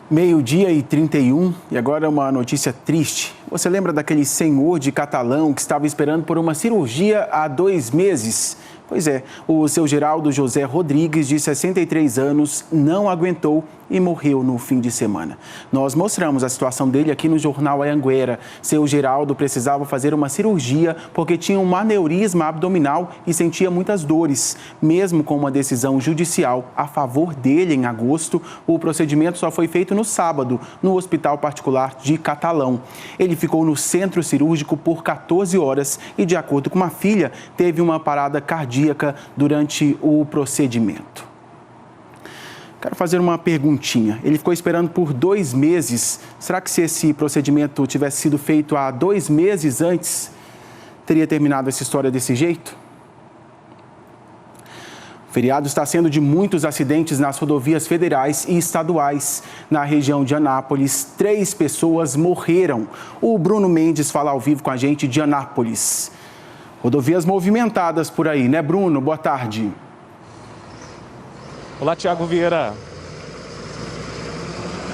Meio-dia e 31, e agora uma notícia triste. Você lembra daquele senhor de Catalão que estava esperando por uma cirurgia há 2 meses? Pois é, o seu Geraldo José Rodrigues, de 63 anos, não aguentou e morreu no fim de semana. Nós mostramos a situação dele aqui no Jornal Anhanguera. Seu Geraldo precisava fazer uma cirurgia porque tinha um aneurisma abdominal e sentia muitas dores. Mesmo com uma decisão judicial a favor dele em agosto, o procedimento só foi feito no sábado, no Hospital Particular de Catalão. Ele ficou no centro cirúrgico por 14 horas e, de acordo com uma filha, teve uma parada cardíaca durante o procedimento. Quero fazer uma perguntinha. Ele ficou esperando por 2 meses. Será que se esse procedimento tivesse sido feito há 2 meses antes, teria terminado essa história desse jeito? O feriado está sendo de muitos acidentes nas rodovias federais e estaduais. Na região de Anápolis, 3 pessoas morreram. O Bruno Mendes fala ao vivo com a gente de Anápolis. Rodovias movimentadas por aí, né, Bruno? Boa tarde. Olá, Tiago Vieira.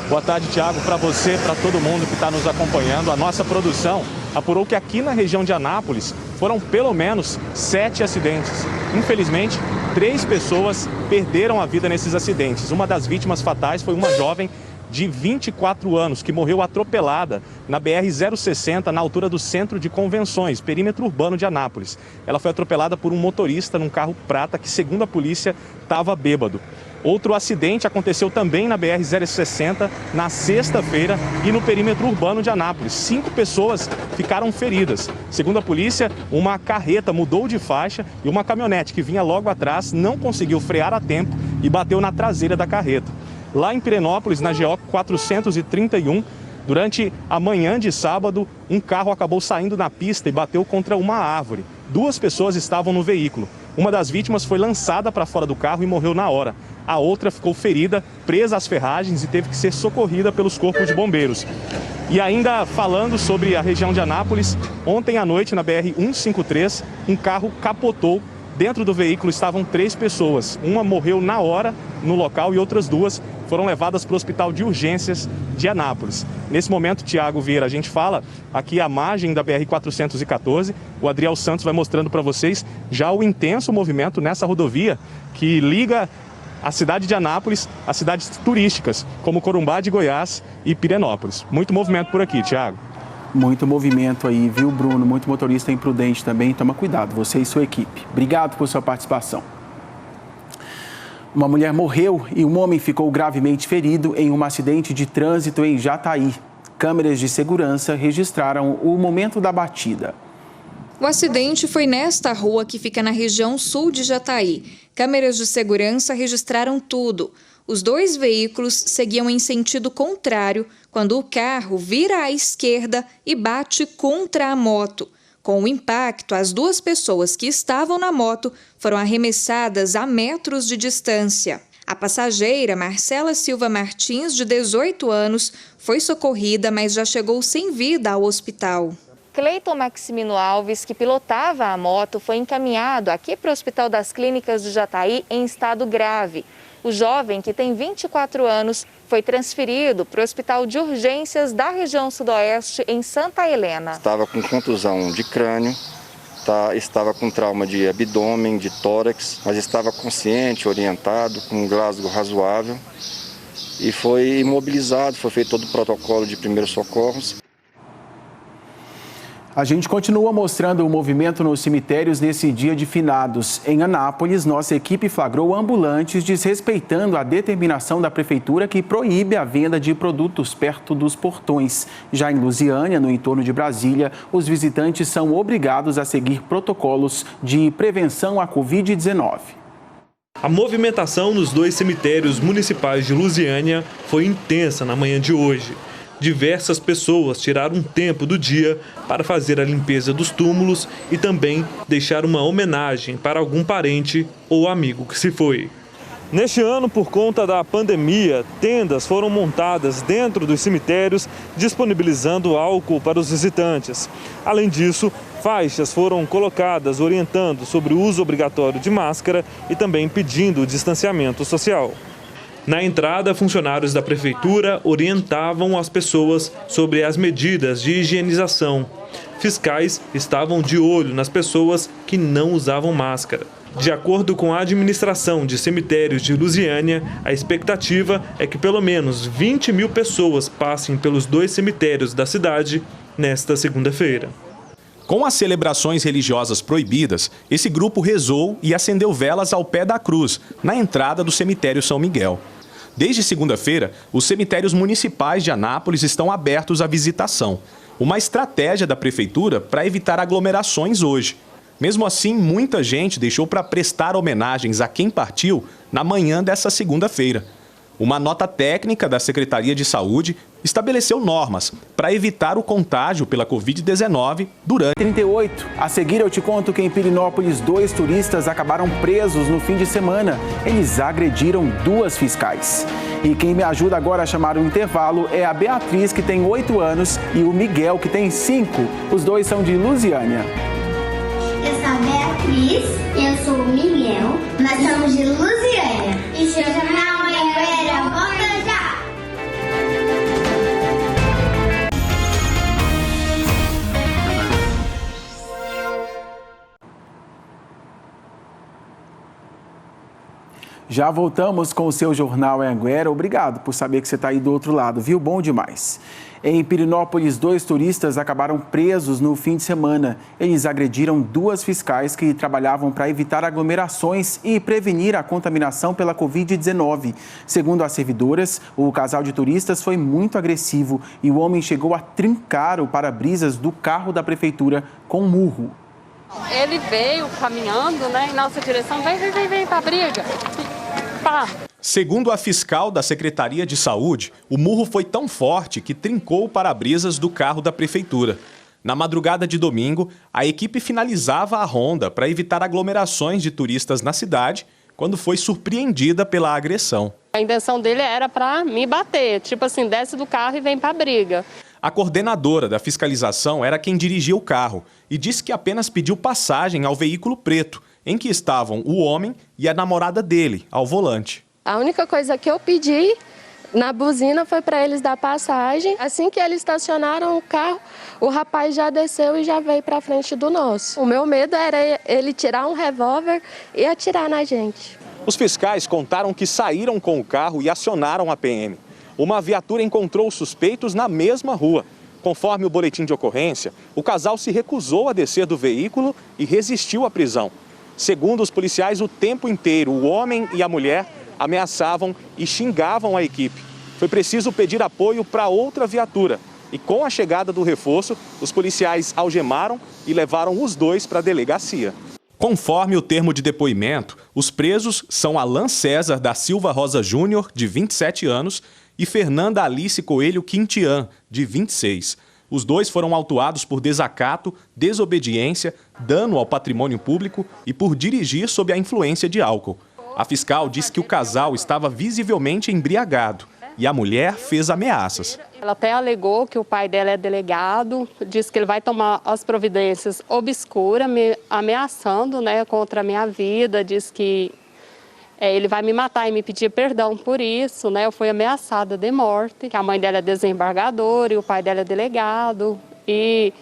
Boa tarde, Tiago, para você, para todo mundo que está nos acompanhando. A nossa produção apurou que aqui na região de Anápolis foram pelo menos 7 acidentes. Infelizmente, 3 pessoas perderam a vida nesses acidentes. Uma das vítimas fatais foi uma jovem de 24 anos, que morreu atropelada na BR-060, na altura do Centro de Convenções, perímetro urbano de Anápolis. Ela foi atropelada por um motorista num carro prata que, segundo a polícia, estava bêbado. Outro acidente aconteceu também na BR-060, na sexta-feira, e no perímetro urbano de Anápolis. 5 pessoas ficaram feridas. Segundo a polícia, uma carreta mudou de faixa e uma caminhonete que vinha logo atrás não conseguiu frear a tempo e bateu na traseira da carreta. Lá em Pirenópolis, na GO 431, durante a manhã de sábado, um carro acabou saindo na pista e bateu contra uma árvore. 2 pessoas estavam no veículo. Uma das vítimas foi lançada para fora do carro e morreu na hora. A outra ficou ferida, presa às ferragens e teve que ser socorrida pelos corpos de bombeiros. E ainda falando sobre a região de Anápolis, ontem à noite, na BR-153, um carro capotou. Dentro do veículo estavam 3 pessoas. Uma morreu na hora no local e outras 2 foram levadas para o Hospital de Urgências de Anápolis. Nesse momento, Tiago Vieira, a gente fala aqui à margem da BR-414. O Adriel Santos vai mostrando para vocês já o intenso movimento nessa rodovia que liga a cidade de Anápolis a cidades turísticas, como Corumbá de Goiás e Pirenópolis. Muito movimento por aqui, Tiago. Muito movimento aí, viu, Bruno? Muito motorista imprudente também. Toma cuidado, você e sua equipe. Obrigado por sua participação. Uma mulher morreu e um homem ficou gravemente ferido em um acidente de trânsito em Jataí. Câmeras de segurança registraram o momento da batida. O acidente foi nesta rua que fica na região sul de Jataí. Câmeras de segurança registraram tudo. Os 2 veículos seguiam em sentido contrário quando o carro vira à esquerda e bate contra a moto. Com o impacto, as 2 pessoas que estavam na moto foram arremessadas a metros de distância. A passageira, Marcela Silva Martins, de 18 anos, foi socorrida, mas já chegou sem vida ao hospital. Cleiton Maximino Alves, que pilotava a moto, foi encaminhado aqui para o Hospital das Clínicas de Jataí em estado grave. O jovem, que tem 24 anos, foi transferido para o Hospital de Urgências da região sudoeste em Santa Helena. Estava com contusão de crânio, estava com trauma de abdômen, de tórax, mas estava consciente, orientado, com um Glasgow razoável e foi imobilizado, foi feito todo o protocolo de primeiros socorros. A gente continua mostrando o movimento nos cemitérios nesse dia de finados. Em Anápolis, nossa equipe flagrou ambulantes desrespeitando a determinação da prefeitura que proíbe a venda de produtos perto dos portões. Já em Lusiânia, no entorno de Brasília, os visitantes são obrigados a seguir protocolos de prevenção à Covid-19. A movimentação nos 2 cemitérios municipais de Lusiânia foi intensa na manhã de hoje. Diversas pessoas tiraram um tempo do dia para fazer a limpeza dos túmulos e também deixar uma homenagem para algum parente ou amigo que se foi. Neste ano, por conta da pandemia, tendas foram montadas dentro dos cemitérios, disponibilizando álcool para os visitantes. Além disso, faixas foram colocadas orientando sobre o uso obrigatório de máscara e também pedindo distanciamento social. Na entrada, funcionários da prefeitura orientavam as pessoas sobre as medidas de higienização. Fiscais estavam de olho nas pessoas que não usavam máscara. De acordo com a administração de cemitérios de Lusiânia, a expectativa é que pelo menos 20 mil pessoas passem pelos 2 cemitérios da cidade nesta segunda-feira. Com as celebrações religiosas proibidas, esse grupo rezou e acendeu velas ao pé da cruz, na entrada do cemitério São Miguel. Desde segunda-feira, os cemitérios municipais de Anápolis estão abertos à visitação. Uma estratégia da prefeitura para evitar aglomerações hoje. Mesmo assim, muita gente deixou para prestar homenagens a quem partiu na manhã dessa segunda-feira. Uma nota técnica da Secretaria de Saúde estabeleceu normas para evitar o contágio pela Covid-19 durante... 38. A seguir eu te conto que em Pirenópolis 2 turistas acabaram presos no fim de semana. Eles agrediram 2 fiscais. E quem me ajuda agora a chamar o intervalo é a Beatriz, que tem 8 anos, e o Miguel, que tem 5. Os dois são de Lusiânia. Eu sou a Beatriz, eu sou o Miguel, nós somos de Lusiânia. E seu jornal Anhanguera volta já! Já voltamos com o seu Jornal Anhanguera. Obrigado por saber que você está aí do outro lado, viu? Bom demais. Em Pirenópolis, 2 turistas acabaram presos no fim de semana. Eles agrediram 2 fiscais que trabalhavam para evitar aglomerações e prevenir a contaminação pela Covid-19. Segundo as servidoras, o casal de turistas foi muito agressivo e o homem chegou a trincar o para-brisas do carro da prefeitura com um murro. Ele veio caminhando, né, em nossa direção, vem pra briga. Pá. Segundo a fiscal da Secretaria de Saúde, o murro foi tão forte que trincou o para-brisas do carro da prefeitura. Na madrugada de domingo, a equipe finalizava a ronda para evitar aglomerações de turistas na cidade, quando foi surpreendida pela agressão. A intenção dele era para me bater, tipo assim, desce do carro e vem pra briga. A coordenadora da fiscalização era quem dirigia o carro e disse que apenas pediu passagem ao veículo preto, em que estavam o homem e a namorada dele, ao volante. A única coisa que eu pedi na buzina foi para eles dar passagem. Assim que eles estacionaram o carro, o rapaz já desceu e já veio para frente do nosso. O meu medo era ele tirar um revólver e atirar na gente. Os fiscais contaram que saíram com o carro e acionaram a PM. Uma viatura encontrou os suspeitos na mesma rua. Conforme o boletim de ocorrência, o casal se recusou a descer do veículo e resistiu à prisão. Segundo os policiais, o tempo inteiro o homem e a mulher ameaçavam e xingavam a equipe. Foi preciso pedir apoio para outra viatura. E com a chegada do reforço, os policiais algemaram e levaram os 2 para a delegacia. Conforme o termo de depoimento, os presos são Alan César da Silva Rosa Júnior, de 27 anos, e Fernanda Alice Coelho Quintian, de 26. Os 2 foram autuados por desacato, desobediência, dano ao patrimônio público e por dirigir sob a influência de álcool. A fiscal disse que o casal estava visivelmente embriagado e a mulher fez ameaças. Ela até alegou que o pai dela é delegado, disse que ele vai tomar as providências obscuras, me ameaçando, né, contra a minha vida, disse que ele vai me matar e me pedir perdão por isso, né? Eu fui ameaçada de morte, que a mãe dela é desembargadora e o pai dela é delegado. E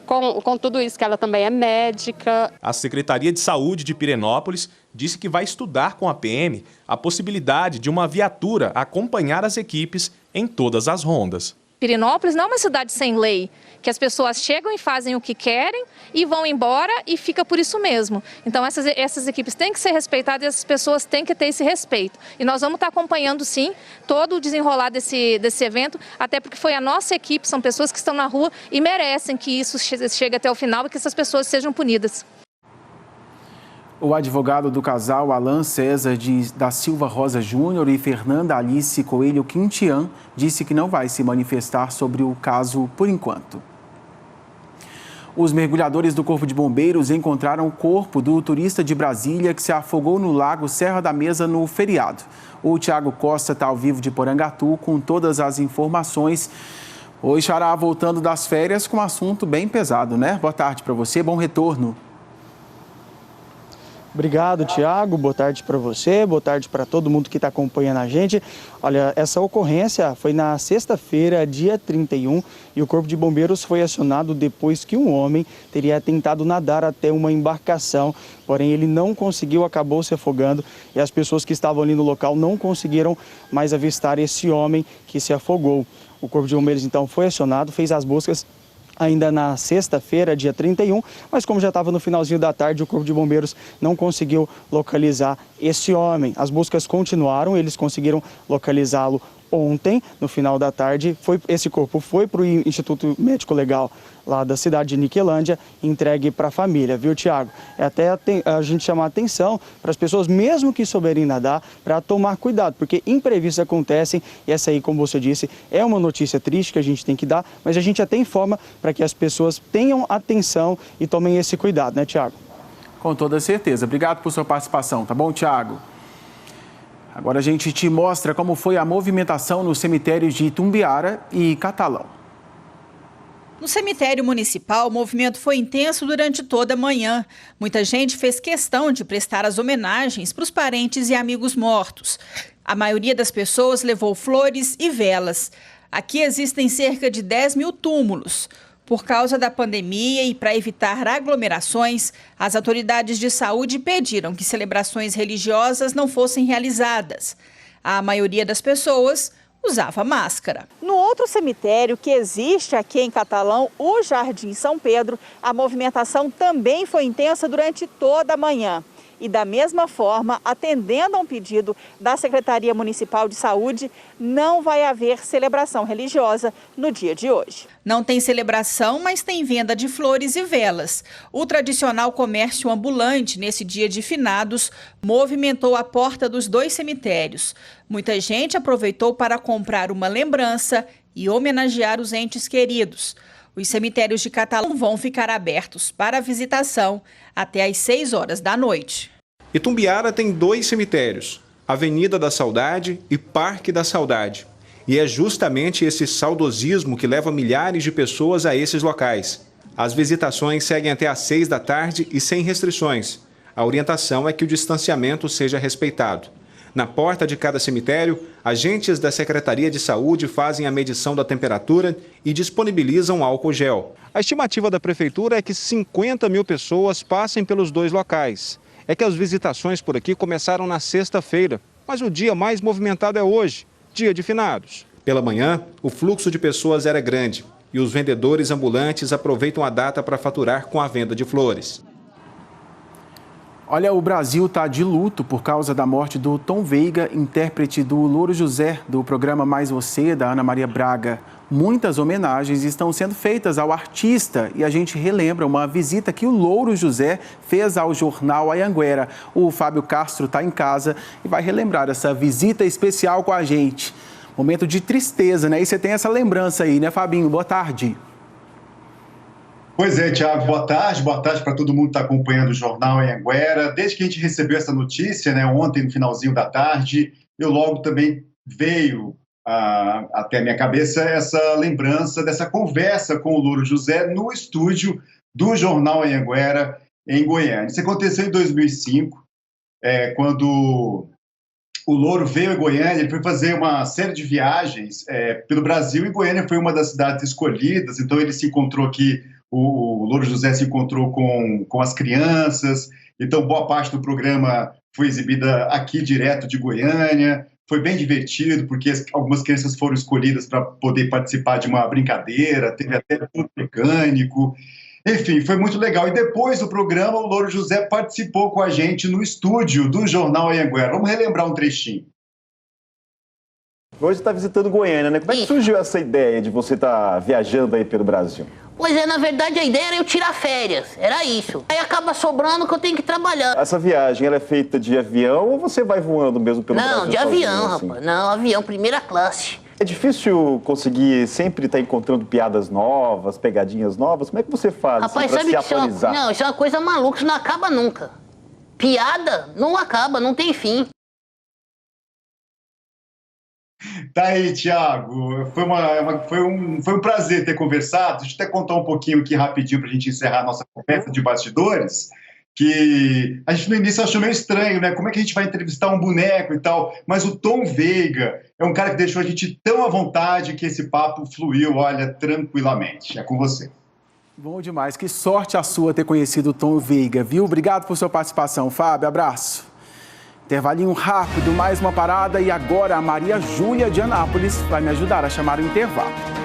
com tudo isso, que ela também é médica. A Secretaria de Saúde de Pirenópolis disse que vai estudar com a PM a possibilidade de uma viatura acompanhar as equipes em todas as rondas. Pirenópolis não é uma cidade sem lei, que as pessoas chegam e fazem o que querem e vão embora e fica por isso mesmo. Então essas equipes têm que ser respeitadas e essas pessoas têm que ter esse respeito. E nós vamos estar acompanhando sim todo o desenrolar desse evento, até porque foi a nossa equipe, são pessoas que estão na rua e merecem que isso chegue até o final e que essas pessoas sejam punidas. O advogado do casal, Alan César da Silva Rosa Júnior e Fernanda Alice Coelho Quintian, disse que não vai se manifestar sobre o caso por enquanto. Os mergulhadores do Corpo de Bombeiros encontraram o corpo do turista de Brasília que se afogou no lago Serra da Mesa no feriado. O Tiago Costa está ao vivo de Porangatu com todas as informações. Oi, Xará, voltando das férias com um assunto bem pesado, né? Boa tarde para você, bom retorno. Obrigado, Tiago. Boa tarde para você, boa tarde para todo mundo que está acompanhando a gente. Olha, essa ocorrência foi na sexta-feira, dia 31, e o Corpo de Bombeiros foi acionado depois que um homem teria tentado nadar até uma embarcação, porém ele não conseguiu, acabou se afogando, e as pessoas que estavam ali no local não conseguiram mais avistar esse homem que se afogou. O Corpo de Bombeiros então foi acionado, fez as buscas ainda na sexta-feira, dia 31, mas como já estava no finalzinho da tarde, o Corpo de Bombeiros não conseguiu localizar esse homem. As buscas continuaram, eles conseguiram localizá-lo ontem, no final da tarde. Esse corpo foi para o Instituto Médico Legal lá da cidade de Niquelândia, entregue para a família, viu, Tiago? É até a gente chamar a atenção para as pessoas, mesmo que souberem nadar, para tomar cuidado, porque imprevistos acontecem e essa aí, como você disse, é uma notícia triste que a gente tem que dar, mas a gente até informa para que as pessoas tenham atenção e tomem esse cuidado, né, Tiago? Com toda certeza. Obrigado por sua participação, tá bom, Tiago? Agora a gente te mostra como foi a movimentação nos cemitérios de Itumbiara e Catalão. No cemitério municipal, o movimento foi intenso durante toda a manhã. Muita gente fez questão de prestar as homenagens para os parentes e amigos mortos. A maioria das pessoas levou flores e velas. Aqui existem cerca de 10 mil túmulos. Por causa da pandemia e para evitar aglomerações, as autoridades de saúde pediram que celebrações religiosas não fossem realizadas. A maioria das pessoas usava máscara. No outro cemitério que existe aqui em Catalão, o Jardim São Pedro, a movimentação também foi intensa durante toda a manhã. E da mesma forma, atendendo a um pedido da Secretaria Municipal de Saúde, não vai haver celebração religiosa no dia de hoje. Não tem celebração, mas tem venda de flores e velas. O tradicional comércio ambulante, nesse dia de finados, movimentou a porta dos dois cemitérios. Muita gente aproveitou para comprar uma lembrança e homenagear os entes queridos. Os cemitérios de Catalão vão ficar abertos para visitação até às 6 horas da noite. Itumbiara tem 2 cemitérios, Avenida da Saudade e Parque da Saudade. E é justamente esse saudosismo que leva milhares de pessoas a esses locais. As visitações seguem até às 6 da tarde e sem restrições. A orientação é que o distanciamento seja respeitado. Na porta de cada cemitério, agentes da Secretaria de Saúde fazem a medição da temperatura e disponibilizam álcool gel. A estimativa da Prefeitura é que 50 mil pessoas passem pelos 2 locais. É que as visitações por aqui começaram na sexta-feira, mas o dia mais movimentado é hoje, dia de finados. Pela manhã, o fluxo de pessoas era grande e os vendedores ambulantes aproveitam a data para faturar com a venda de flores. Olha, o Brasil está de luto por causa da morte do Tom Veiga, intérprete do Louro José, do programa Mais Você, da Ana Maria Braga. Muitas homenagens estão sendo feitas ao artista e a gente relembra uma visita que o Louro José fez ao jornal Anhanguera. O Fábio Castro está em casa e vai relembrar essa visita especial com a gente. Momento de tristeza, né? E você tem essa lembrança aí, né, Fabinho? Boa tarde. Pois é, Tiago, boa tarde para todo mundo que está acompanhando o Jornal Anhanguera. Desde que a gente recebeu essa notícia, né, ontem no finalzinho da tarde, eu logo também veio até a minha cabeça essa lembrança dessa conversa com o Louro José no estúdio do Jornal Anhanguera em Goiânia. Isso aconteceu em 2005, quando o Louro veio a Goiânia. Ele foi fazer uma série de viagens pelo Brasil e Goiânia foi uma das cidades escolhidas, então ele se encontrou aqui. O Louro José se encontrou com as crianças, então boa parte do programa foi exibida aqui direto de Goiânia. Foi bem divertido, porque algumas crianças foram escolhidas para poder participar de uma brincadeira, teve até ponto mecânico. Enfim, foi muito legal. E depois do programa, o Louro José participou com a gente no estúdio do Jornal Anhanguera. Vamos relembrar um trechinho. Hoje está visitando Goiânia, né? Como é que surgiu essa ideia de você estar viajando aí pelo Brasil? Pois é, na verdade a ideia era eu tirar férias, era isso. Aí acaba sobrando que eu tenho que trabalhar. Essa viagem, ela é feita de avião ou você vai voando mesmo pelo Brasil? Não, de avião, assim? Rapaz. Não, avião, primeira classe. É difícil conseguir sempre estar encontrando piadas novas, pegadinhas novas? Como é que você faz, rapaz, assim, para se atualizar? atualizar? Isso é uma coisa maluca, isso não acaba nunca. Piada não acaba, não tem fim. Tá aí, Tiago. Foi um prazer ter conversado. Deixa eu até contar um pouquinho aqui rapidinho para a gente encerrar a nossa conversa de bastidores. que a gente no início achou meio estranho, né? Como é que a gente vai entrevistar um boneco e tal? Mas o Tom Veiga é um cara que deixou a gente tão à vontade que esse papo fluiu, olha, tranquilamente. É com você. Bom demais. Que sorte a sua ter conhecido o Tom Veiga, viu? Obrigado por sua participação, Fábio. Abraço. Intervalinho rápido, mais uma parada e agora a Maria Júlia de Anápolis vai me ajudar a chamar o intervalo.